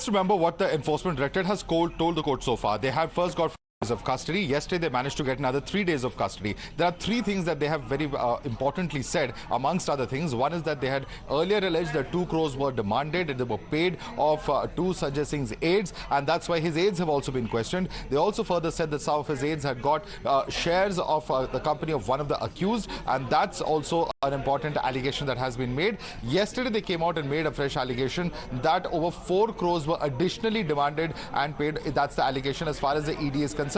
remember what the Enforcement Directorate has told the court so far. They have first got days of custody. Yesterday, they managed to get another 3 days of custody. There are 3 things that they have very importantly said, amongst other things. One is that they had earlier alleged that 2 crores were demanded and they were paid off to Sanjay Singh's aides, and that's why his aides have also been questioned. They also further said that some of his aides had got shares of the company of one of the accused, and that's also an important allegation that has been made. Yesterday, they came out and made a fresh allegation that over 4 crores were additionally demanded and paid. That's the allegation as far as the ED is concerned.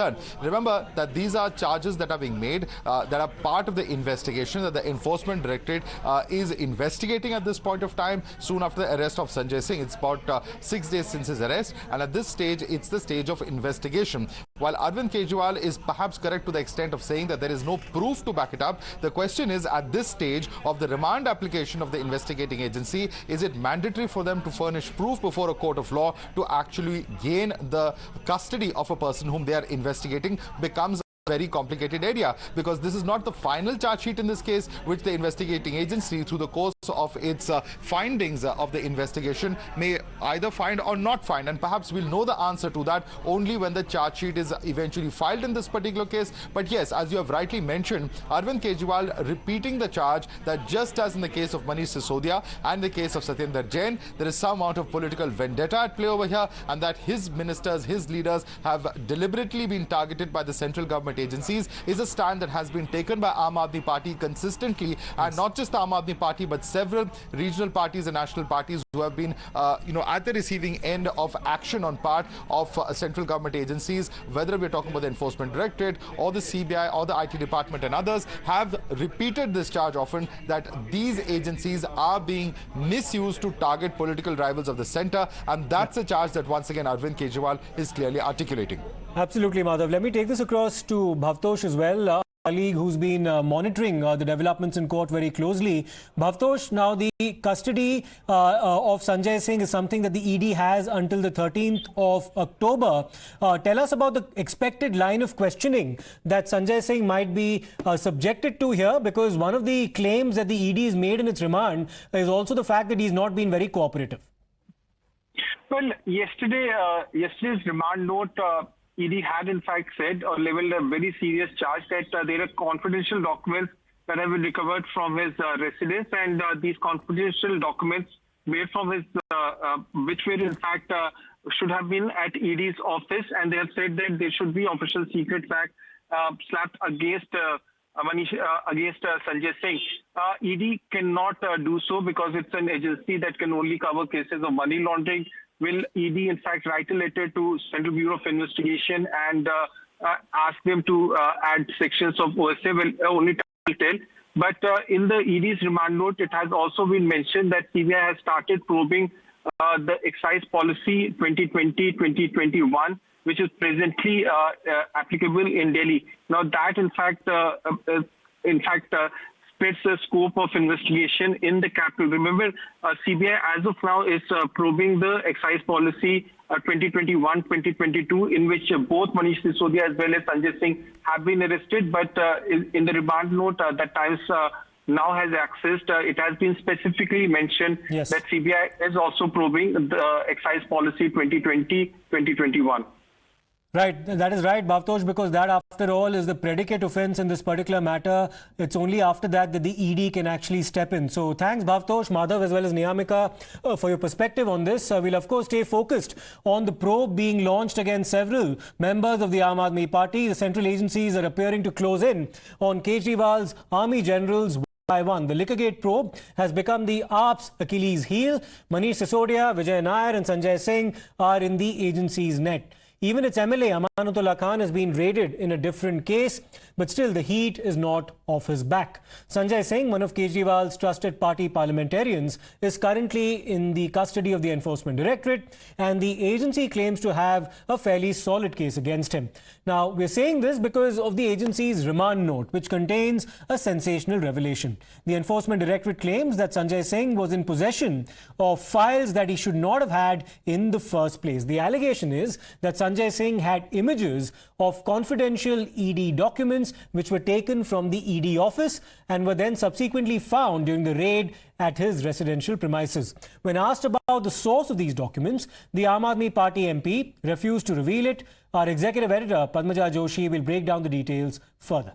Remember that these are charges that are being made that are part of the investigation that the Enforcement Directorate is investigating at this point of time, soon after the arrest of Sanjay Singh. It's about 6 days since his arrest, and at this stage, it's the stage of investigation. While Arvind Kejriwal is perhaps correct to the extent of saying that there is no proof to back it up, the question is, at this stage of the remand application of the investigating agency, is it mandatory for them to furnish proof before a court of law to actually gain the custody of a person whom they are investigating? Becomes very complicated area, because this is not the final charge sheet in this case, which the investigating agency, through the course of its findings of the investigation, may either find or not find, and perhaps we'll know the answer to that only when the charge sheet is eventually filed in this particular case. But yes, as you have rightly mentioned, Arvind Kejriwal repeating the charge that just as in the case of Manish Sisodia and the case of Satyendra Jain, there is some amount of political vendetta at play over here, and that his ministers, his leaders have deliberately been targeted by the central government agencies, is a stand that has been taken by Aam Aadmi Party consistently, and not just the Aam Aadmi Party but several regional parties and national parties who have been at the receiving end of action on part of central government agencies, whether we're talking about the Enforcement Directorate or the CBI or the IT department and others, have repeated this charge often that these agencies are being misused to target political rivals of the centre, and that's a charge that once again Arvind Kejriwal is clearly articulating. Absolutely, Madhav. Let me take this across to Bhavtosh as well, colleague who's been monitoring the developments in court very closely. Bhavtosh, now the custody of Sanjay Singh is something that the ED has until the 13th of October. Tell us about the expected line of questioning that Sanjay Singh might be subjected to here, because one of the claims that the ED has made in its remand is also the fact that he's not been very cooperative. Well, yesterday's remand note, ED had in fact said or leveled a very serious charge that there are confidential documents that have been recovered from his residence, and these confidential documents made from his, which were in fact should have been at ED's office, and they have said that there should be official secret act slapped against against Sanjay Singh. ED cannot do so because it's an agency that can only cover cases of money laundering. Will ED in fact write a letter to Central Bureau of Investigation and ask them to add sections of OSA? Will only tell. But in the ED's remand note, it has also been mentioned that CBI has started probing the excise policy 2020-2021, which is presently applicable in Delhi. Now that in fact spreads the scope of investigation in the capital. Remember, CBI as of now is probing the excise policy 2021-2022, in which both Manish Sisodia as well as Sanjay Singh have been arrested. But in the remand note that Times now has accessed, it has been specifically mentioned that CBI is also probing the excise policy 2020-2021. Right, that is right, Bhavtosh, because that after all is the predicate offence in this particular matter. It's only after that that the ED can actually step in. So thanks, Bhavtosh, Madhav as well as Niyamika for your perspective on this. We'll of course stay focused on the probe being launched against several members of the Aam Aadmi Party. The central agencies are appearing to close in on Kejriwal's army generals by one. The Liquorgate probe has become the AAP's Achilles heel. Manish Sisodia, Vijay Nayyar and Sanjay Singh are in the agency's net. Even its MLA, Amanatullah Khan, has been raided in a different case, but still the heat is not off his back. Sanjay Singh, one of Kejriwal's trusted party parliamentarians, is currently in the custody of the Enforcement Directorate, and the agency claims to have a fairly solid case against him. Now, we're saying this because of the agency's remand note, which contains a sensational revelation. The Enforcement Directorate claims that Sanjay Singh was in possession of files that he should not have had in the first place. The allegation is that Sanjay Sanjay Singh had images of confidential ED documents which were taken from the ED office and were then subsequently found during the raid at his residential premises. When asked about the source of these documents, the Aam Aadmi Party MP refused to reveal it. Our executive editor, Padmaja Joshi, will break down the details further.